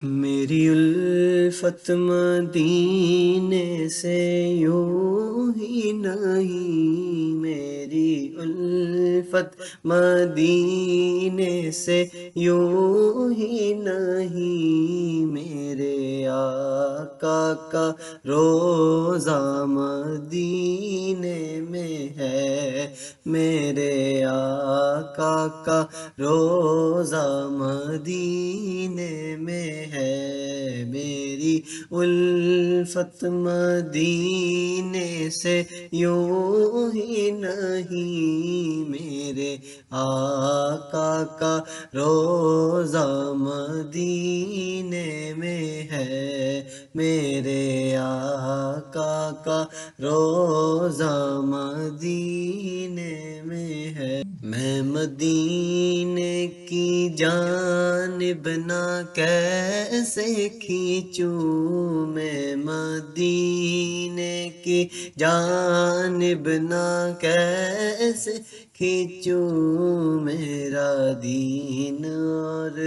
میری الفت مدینے سے یوں ہی نہیں، میری الفت مدینے سے یوں ہی نہیں، میرے آقا کا روضہ مدینے میں ہے، میرے آقا کا روضہ مدینے میں ہے، میری الفت مدینے سے یوں ہی نہیں، میرے آقا کا روضہ مدینے میں ہے، میرے آقا کا روضہ مدینے میں ہے۔ میں مدینے کی جانب نہ کیسے کھینچوں، میں مدینے کی جانب نہ کیسے کھینچوں، میرا دین اور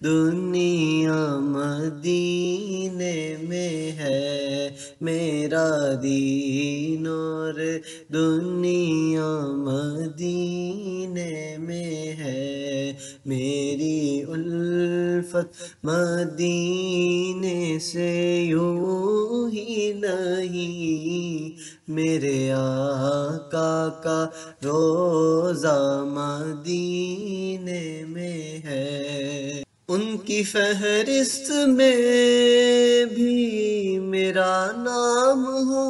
دنیا مدینے میں ہے، میرا دین اور دنیا مدینے میں ہے، میری الفت مدینے سے یوں ہی نہیں، میرے آقا کا روضہ مدینے میں ہے۔ ان کی فہرست میں بھی میرا نام ہو،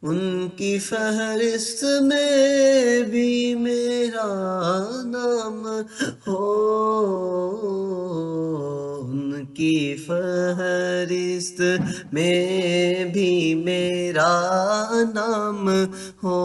ان کی فہرست میں بھی میرا نام ہو، ان کی فہرست میں بھی میرا نام ہو،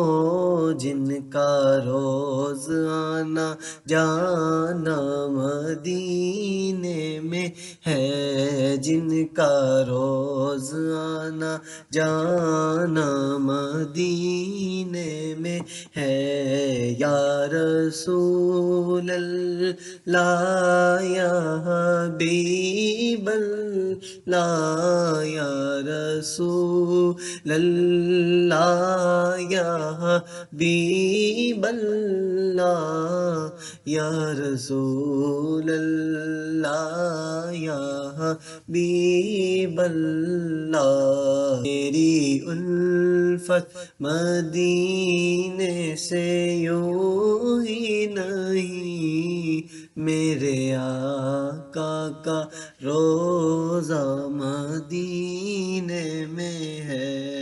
جن کا روز آنا جانا مدینے میں ہے، جن کا روز آنا جانا مدینے میں ہے، یا رسول اللہ یا حبیب اللہ، یا رسول اللہ یا حبیب اللہ، یا رسول اللہ یا حبیب اللہ، میری الفت مدینے سے یوں ہی نہیں، میرے آقا کا روضہ مدینے میں ہے۔